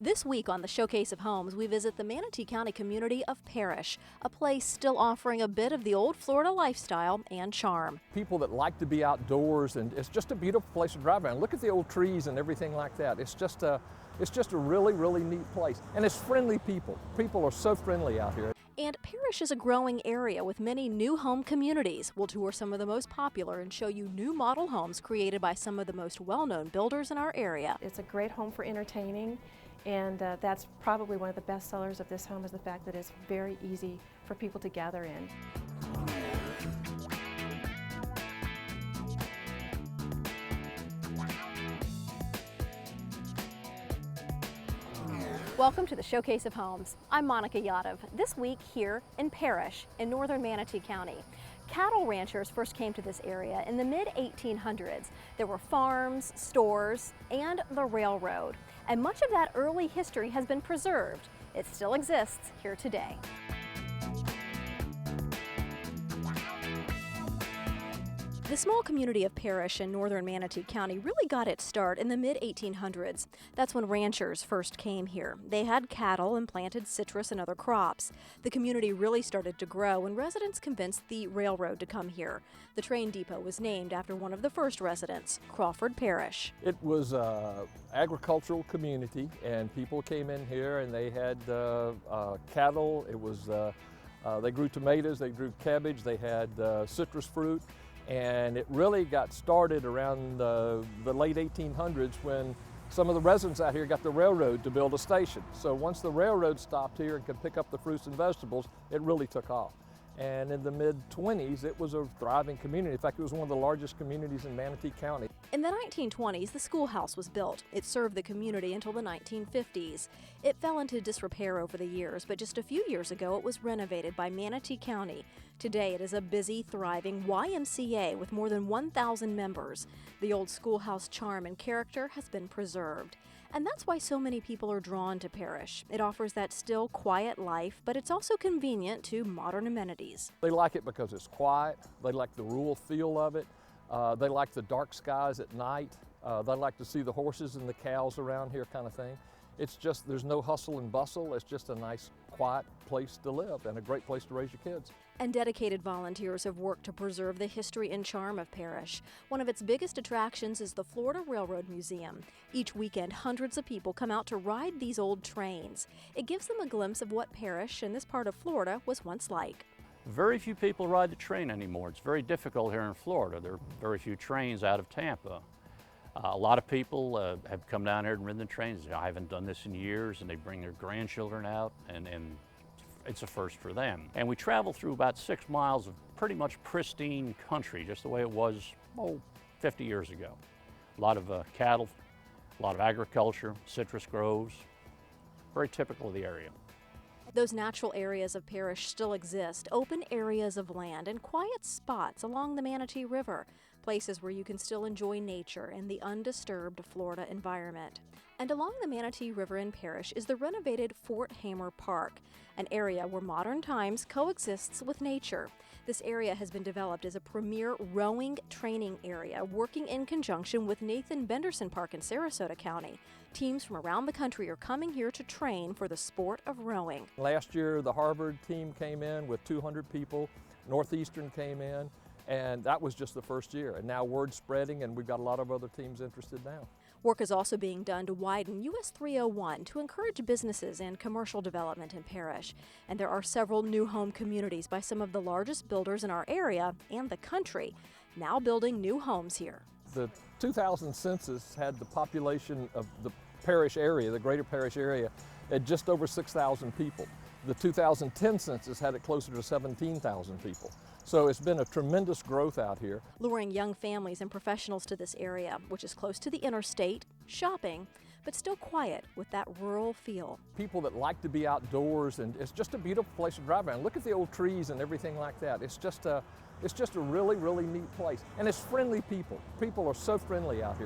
This week on the Showcase of Homes, we visit the Manatee County community of Parrish, a place still offering a bit of the old Florida lifestyle and charm. People that like to be outdoors, and it's just a beautiful place to drive around. Look at the old trees and everything like that. It's just a really neat place. And it's friendly people. People are so friendly out here. And Parrish is a growing area with many new home communities. We'll tour some of the most popular and show you new model homes created by some of the most well-known builders in our area. It's a great home for entertaining, and that's probably one of the best sellers of this home is the fact that it's very easy for people to gather in. Welcome to the Showcase of Homes. I'm Monica Yadav. This week here in Parrish in northern Manatee County. Cattle ranchers first came to this area in the mid-1800s. There were farms, stores, and the railroad. And much of that early history has been preserved. It still exists here today. The small community of Parrish in northern Manatee County really got its start in the mid-1800s. That's when ranchers first came here. They had cattle and planted citrus and other crops. The community really started to grow when residents convinced the railroad to come here. The train depot was named after one of the first residents, Crawford Parrish. It was an agricultural community, and people came in here and they had cattle. It was they grew tomatoes, they grew cabbage, they had citrus fruit. And it really got started around the late 1800s when some of the residents out here got the railroad to build a station. So once the railroad stopped here and could pick up the fruits and vegetables, it really took off. And in the mid-20s, it was a thriving community. In fact, it was one of the largest communities in Manatee County. In the 1920s, the schoolhouse was built. It served the community until the 1950s. It fell into disrepair over the years, but just a few years ago, it was renovated by Manatee County. Today, it is a busy, thriving YMCA with more than 1,000 members. The old schoolhouse charm and character has been preserved. And that's why so many people are drawn to Parrish. It offers that still, quiet life, but it's also convenient to modern amenities. They like it because it's quiet. They like the rural feel of it. They like the dark skies at night. They like to see the horses and the cows around here kind of thing. It's just, there's no hustle and bustle. It's just a nice, quiet place to live and a great place to raise your kids. And dedicated volunteers have worked to preserve the history and charm of Parrish. One of its biggest attractions is the Florida Railroad Museum. Each weekend, hundreds of people come out to ride these old trains. It gives them a glimpse of what Parrish and this part of Florida was once like. Very few people ride the train anymore. It's very difficult here in Florida. There are very few trains out of Tampa. A lot of people have come down here and ridden the trains. I haven't done this in years, and they bring their grandchildren out, and it's a first for them. And we travel through about 6 miles of pretty much pristine country, just the way it was 50 years ago. A lot of cattle, a lot of agriculture, citrus groves, very typical of the area. Those natural areas of Parrish still exist, open areas of land and quiet spots along the Manatee River, places where you can still enjoy nature and the undisturbed Florida environment. And along the Manatee River in Parrish is the renovated Fort Hamer Park, an area where modern times coexists with nature. This area has been developed as a premier rowing training area, working in conjunction with Nathan Benderson Park in Sarasota County. Teams from around the country are coming here to train for the sport of rowing. Last year, the Harvard team came in with 200 people. Northeastern came in, and that was just the first year. And now word's spreading, and we've got a lot of other teams interested now. Work is also being done to widen US 301 to encourage businesses and commercial development in Parrish. And there are several new home communities by some of the largest builders in our area and the country, now building new homes here. The 2000 census had the population of the Parrish area, the greater Parrish area, at just over 6,000 people. The 2010 census had it closer to 17,000 people. So it's been a tremendous growth out here. Luring young families and professionals to this area, which is close to the interstate, shopping, but still quiet with that rural feel. People that like to be outdoors, and it's just a beautiful place to drive around. Look at the old trees and everything like that. It's just a really neat place. And it's friendly people. People are so friendly out here.